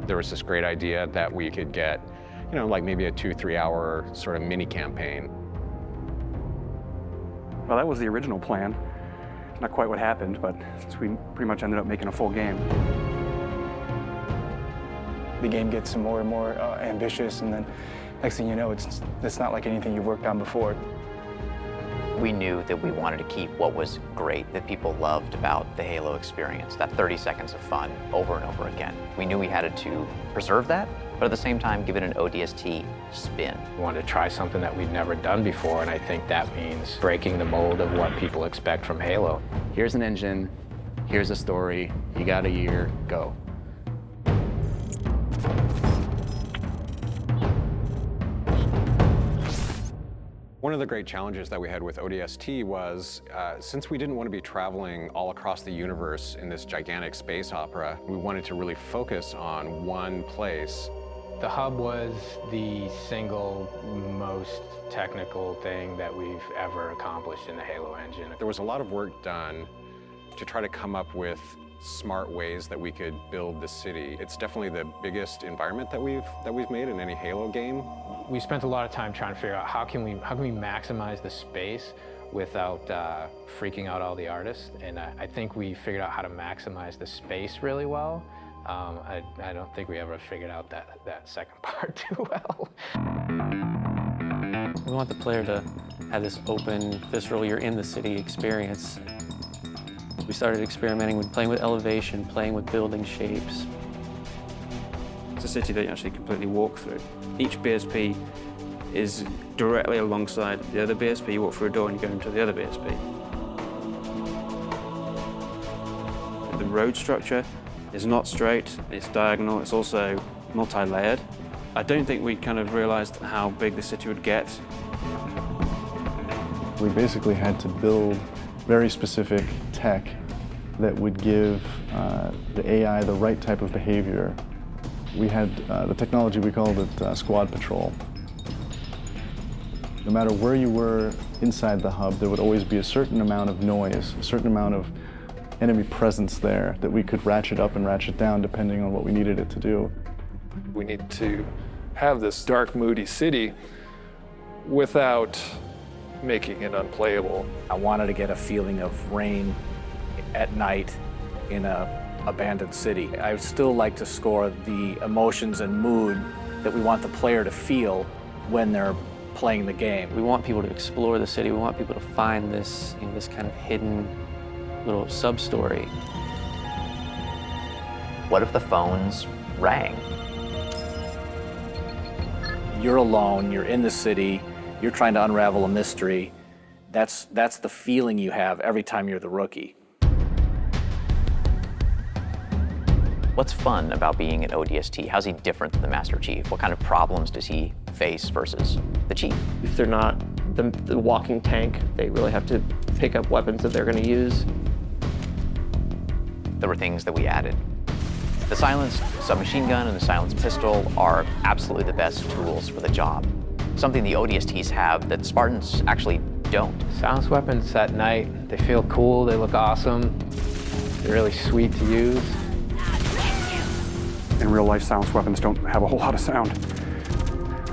There was this great idea that we could get, like maybe a 2-3 hour sort of mini campaign. Well, that was the original plan. Not quite what happened, but since we pretty much ended up making a full game. The game gets more and more ambitious, and then next thing you know, it's not like anything you've worked on before. We knew that we wanted to keep what was great, that people loved about the Halo experience, that 30 seconds of fun over and over again. We knew we had to preserve that, but at the same time, give it an ODST spin. We wanted to try something that we'd never done before, and I think that means breaking the mold of what people expect from Halo. Here's an engine, here's a story, you got a year, go. One of the great challenges that we had with ODST was, since we didn't want to be traveling all across the universe in this gigantic space opera, we wanted to really focus on one place. The hub was the single most technical thing that we've ever accomplished in the Halo engine. There was a lot of work done to try to come up with smart ways that we could build the city. It's definitely the biggest environment that we've made in any Halo game. We spent a lot of time trying to figure out how can we maximize the space without freaking out all the artists, and I think we figured out how to maximize the space really well. I don't think we ever figured out that second part too well. We want the player to have this open, visceral, you're in the city experience. We started experimenting with playing with elevation, playing with building shapes. It's a city that you actually completely walk through. Each BSP is directly alongside the other BSP. You walk through a door and you go into the other BSP. The road structure is not straight, it's diagonal, it's also multi-layered. I don't think we kind of realized how big the city would get. We basically had to build very specific tech that would give the AI the right type of behavior. We had the technology, we called it squad patrol. No matter where you were inside the hub, there would always be a certain amount of noise, a certain amount of enemy presence there that we could ratchet up and ratchet down depending on what we needed it to do. We need to have this dark, moody city without making it unplayable. I wanted to get a feeling of rain at night in an abandoned city. I would still like to score the emotions and mood that we want the player to feel when they're playing the game. We want people to explore the city. We want people to find this, this kind of hidden little sub-story. What if the phones rang? You're alone, you're in the city, you're trying to unravel a mystery. That's the feeling you have every time you're the rookie. What's fun about being an ODST? How's he different than the Master Chief? What kind of problems does he face versus the Chief? If they're not the walking tank, they really have to pick up weapons that they're going to use. There were things that we added. The silenced submachine gun and the silenced pistol are absolutely the best tools for the job. Something the ODSTs have that Spartans actually don't. Silenced weapons at night, they feel cool, they look awesome, they're really sweet to use. In real life, silenced weapons don't have a whole lot of sound.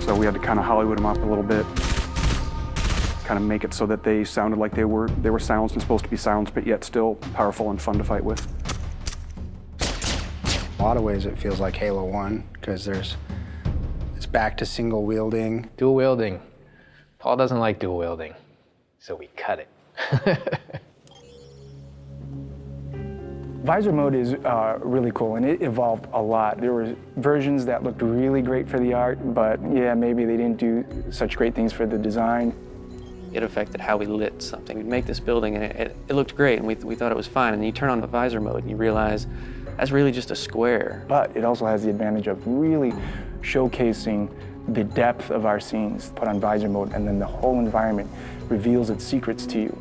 So we had to kind of Hollywood them up a little bit, kind of make it so that they sounded like they were silenced and supposed to be silenced, but yet still powerful and fun to fight with. In a lot of ways, it feels like Halo 1, because it's back to single wielding. Dual wielding. Paul doesn't like dual wielding, so we cut it. Visor mode is really cool, and it evolved a lot. There were versions that looked really great for the art, but yeah, maybe they didn't do such great things for the design. It affected how we lit something. We'd make this building and it looked great and we thought it was fine, and then you turn on the visor mode and you realize that's really just a square. But it also has the advantage of really showcasing the depth of our scenes. Put on visor mode and then the whole environment reveals its secrets to you.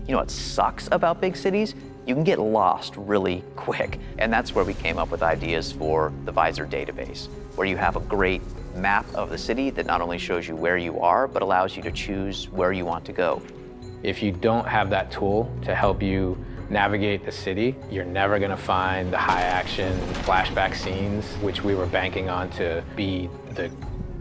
You know what sucks about big cities? You can get lost really quick. And that's where we came up with ideas for the Visor database, where you have a great map of the city that not only shows you where you are, but allows you to choose where you want to go. If you don't have that tool to help you navigate the city, you're never gonna find the high action flashback scenes, which we were banking on to be the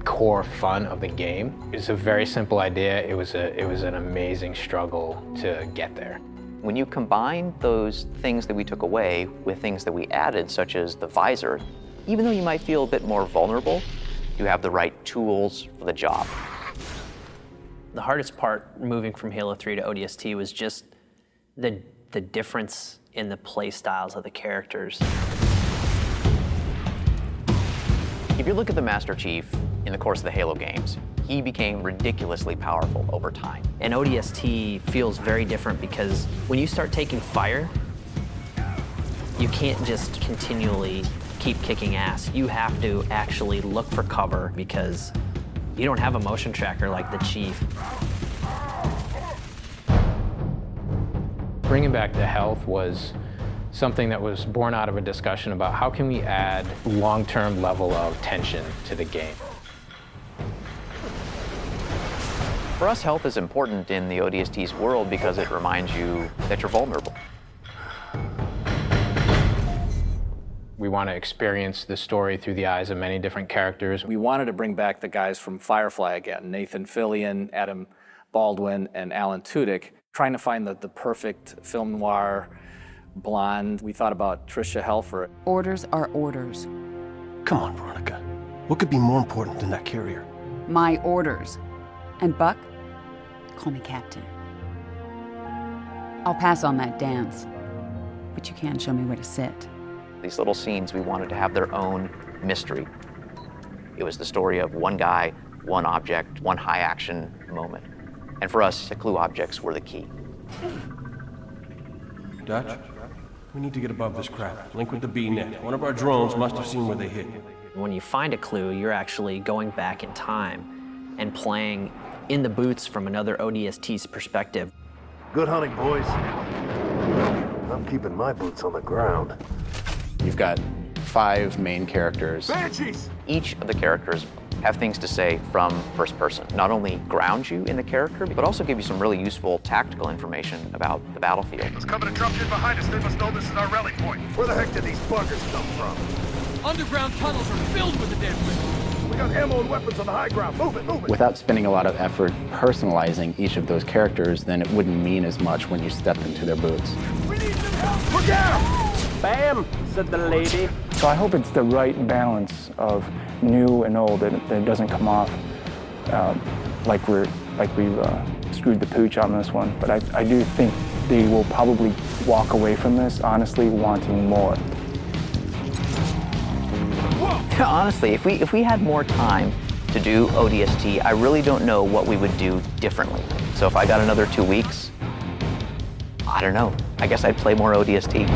core fun of the game. It's a very simple idea. It was an amazing struggle to get there. When you combine those things that we took away with things that we added, such as the visor, even though you might feel a bit more vulnerable, you have the right tools for the job. The hardest part moving from Halo 3 to ODST was just the difference in the play styles of the characters. If you look at the Master Chief in the course of the Halo games, he became ridiculously powerful over time. And ODST feels very different because when you start taking fire, you can't just continually keep kicking ass. You have to actually look for cover because you don't have a motion tracker like the Chief. Bringing back the health was something that was born out of a discussion about how can we add long-term level of tension to the game. For us, health is important in the ODST's world because it reminds you that you're vulnerable. We want to experience the story through the eyes of many different characters. We wanted to bring back the guys from Firefly again, Nathan Fillion, Adam Baldwin, and Alan Tudyk, trying to find the perfect film noir blonde. We thought about Tricia Helfer. Orders are orders. Come on, Veronica. What could be more important than that carrier? My orders. And Buck, call me Captain. I'll pass on that dance, but you can show me where to sit. These little scenes, we wanted to have their own mystery. It was the story of one guy, one object, one high action moment. And for us, the clue objects were the key. Dutch, we need to get above this crap. Link with the B-net. One of our drones must have seen where they hit. When you find a clue, you're actually going back in time and playing in the boots from another ODST's perspective. Good hunting, boys. I'm keeping my boots on the ground. You've got 5 main characters. Banshees! Each of the characters have things to say from first person. Not only ground you in the character, but also give you some really useful tactical information about the battlefield. It's coming to drop in behind us. They must know this is our rally point. Where the heck did these buggers come from? Underground tunnels are filled with the damn thing. We got ammo and weapons on the high ground. Move it, move it. Without spending a lot of effort personalizing each of those characters, then it wouldn't mean as much when you stepped into their boots. We need some help. Look out! Bam, said the lady. So I hope it's the right balance of new and old, that it doesn't come off like we've screwed the pooch on this one. But I do think they will probably walk away from this honestly wanting more. Honestly, if we had more time to do ODST, I really don't know what we would do differently. So if I got another 2 weeks, I don't know. I guess I'd play more ODST.